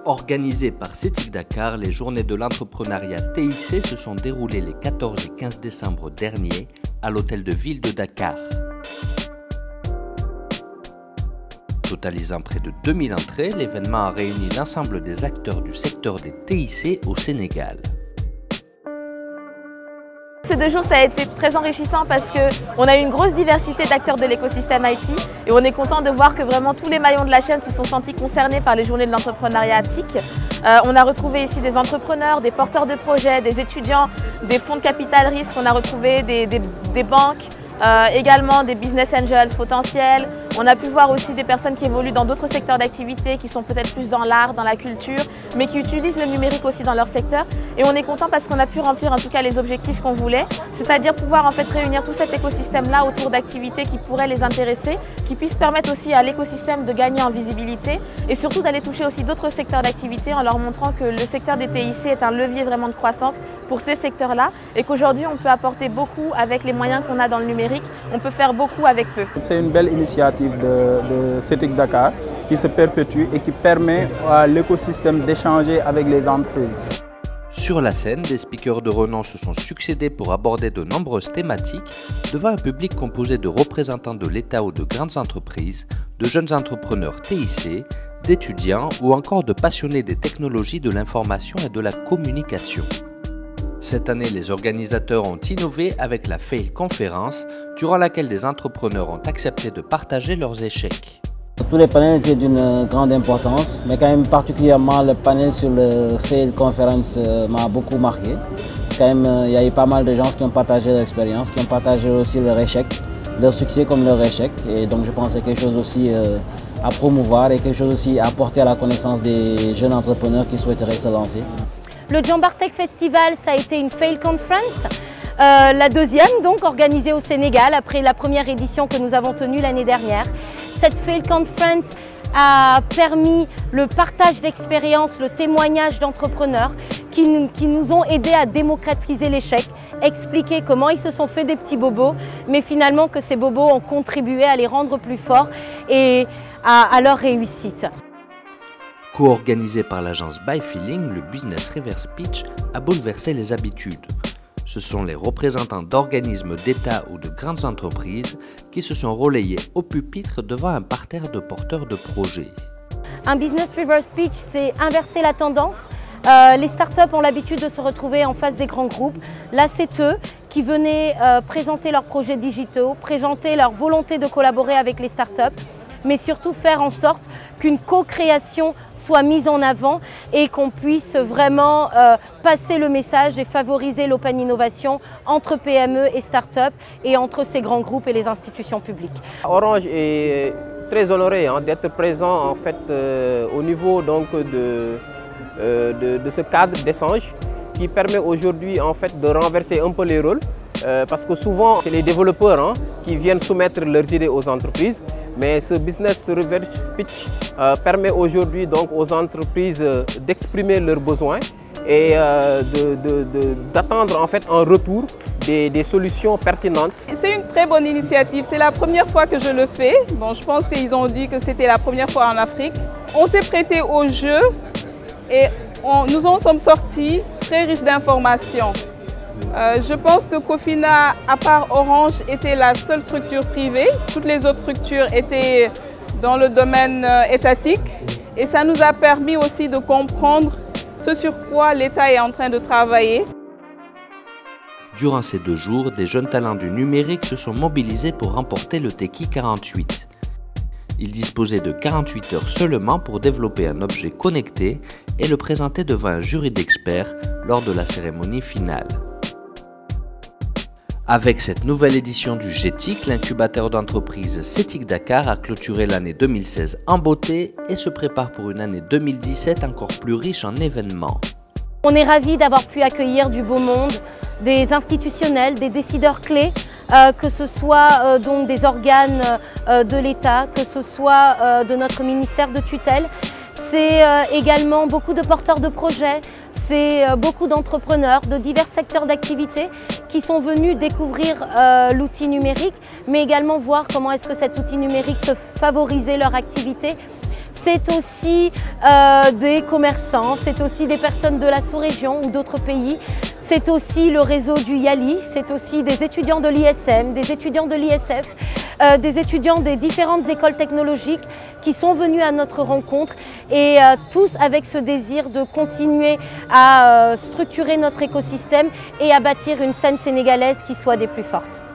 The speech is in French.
Organisées par CETIC Dakar, les journées de l'entrepreneuriat TIC se sont déroulées les 14 et 15 décembre dernier à l'hôtel de ville de Dakar. Totalisant près de 2000 entrées, l'événement a réuni l'ensemble des acteurs du secteur des TIC au Sénégal. Ces 2 jours, ça a été très enrichissant parce qu'on a eu une grosse diversité d'acteurs de l'écosystème IT et on est content de voir que vraiment tous les maillons de la chaîne se sont sentis concernés par les journées de l'entrepreneuriat TIC. On a retrouvé ici des entrepreneurs, des porteurs de projets, des étudiants, des fonds de capital risque, on a retrouvé des banques, également des business angels potentiels. On a pu voir aussi des personnes qui évoluent dans d'autres secteurs d'activité, qui sont peut-être plus dans l'art, dans la culture, mais qui utilisent le numérique aussi dans leur secteur. Et on est content parce qu'on a pu remplir en tout cas les objectifs qu'on voulait, c'est-à-dire pouvoir en fait réunir tout cet écosystème-là autour d'activités qui pourraient les intéresser, qui puissent permettre aussi à l'écosystème de gagner en visibilité et surtout d'aller toucher aussi d'autres secteurs d'activité en leur montrant que le secteur des TIC est un levier vraiment de croissance pour ces secteurs-là et qu'aujourd'hui on peut apporter beaucoup avec les moyens qu'on a dans le numérique, on peut faire beaucoup avec peu. C'est une belle initiative de CETIC Dakar qui se perpétue et qui permet à l'écosystème d'échanger avec les entreprises. Sur la scène, des speakers de renom se sont succédés pour aborder de nombreuses thématiques devant un public composé de représentants de l'État ou de grandes entreprises, de jeunes entrepreneurs TIC, d'étudiants ou encore de passionnés des technologies de l'information et de la communication. Cette année, les organisateurs ont innové avec la Fail Conférence, durant laquelle des entrepreneurs ont accepté de partager leurs échecs. Tous les panels étaient d'une grande importance, mais quand même particulièrement le panel sur le Fail Conference m'a beaucoup marqué. Quand même, il y a eu pas mal de gens qui ont partagé leur expérience, qui ont partagé aussi leur échec, leur succès comme leur échec. Et donc je pense que c'est quelque chose aussi à promouvoir et quelque chose aussi à apporter à la connaissance des jeunes entrepreneurs qui souhaiteraient se lancer. Le Jambartech Festival, ça a été une Fail Conference. La deuxième, donc, organisée au Sénégal, après la première édition que nous avons tenue l'année dernière. Cette Fail Conference a permis le partage d'expériences, le témoignage d'entrepreneurs qui nous ont aidés à démocratiser l'échec, expliquer comment ils se sont fait des petits bobos, mais finalement que ces bobos ont contribué à les rendre plus forts et à leur réussite. Co-organisé par l'agence By Feeling, le Business Reverse Pitch a bouleversé les habitudes. Ce sont les représentants d'organismes d'État ou de grandes entreprises qui se sont relayés au pupitre devant un parterre de porteurs de projets. Un Business Reverse Pitch, c'est inverser la tendance. Les startups ont l'habitude de se retrouver en face des grands groupes. Là, c'est eux qui venaient présenter leurs projets digitaux, présenter leur volonté de collaborer avec les startups, mais surtout faire en sorte qu'une co-création soit mise en avant et qu'on puisse vraiment passer le message et favoriser l'open innovation entre PME et start-up et entre ces grands groupes et les institutions publiques. Orange est très honoré d'être présent en fait, au niveau donc, de ce cadre d'échange qui permet aujourd'hui en fait, de renverser un peu les rôles. Parce que souvent, c'est les développeurs qui viennent soumettre leurs idées aux entreprises. Mais ce Business Reverse Pitch permet aujourd'hui donc aux entreprises d'exprimer leurs besoins et d'attendre en fait en retour des solutions pertinentes. C'est une très bonne initiative. C'est la première fois que je le fais. Bon, je pense qu'ils ont dit que c'était la première fois en Afrique. On s'est prêté au jeu et nous en sommes sortis très riches d'informations. Je pense que Cofina, à part Orange, était la seule structure privée. Toutes les autres structures étaient dans le domaine étatique. Et ça nous a permis aussi de comprendre ce sur quoi l'État est en train de travailler. Durant ces 2 jours, des jeunes talents du numérique se sont mobilisés pour remporter le Techie 48. Ils disposaient de 48 heures seulement pour développer un objet connecté et le présenter devant un jury d'experts lors de la cérémonie finale. Avec cette nouvelle édition du GTIC, l'incubateur d'entreprise CETIC Dakar a clôturé l'année 2016 en beauté et se prépare pour une année 2017 encore plus riche en événements. On est ravis d'avoir pu accueillir du beau monde, des institutionnels, des décideurs clés, que ce soit donc des organes de l'État, que ce soit de notre ministère de tutelle. C'est également beaucoup de porteurs de projets, c'est beaucoup d'entrepreneurs de divers secteurs d'activité qui sont venus découvrir l'outil numérique, mais également voir comment est-ce que cet outil numérique peut favoriser leur activité. c'est aussi des commerçants, c'est aussi des personnes de la sous-région ou d'autres pays, c'est aussi le réseau du YALI, c'est aussi des étudiants de l'ISM, des étudiants de l'ISF, des étudiants des différentes écoles technologiques qui sont venus à notre rencontre et tous avec ce désir de continuer à structurer notre écosystème et à bâtir une scène sénégalaise qui soit des plus fortes.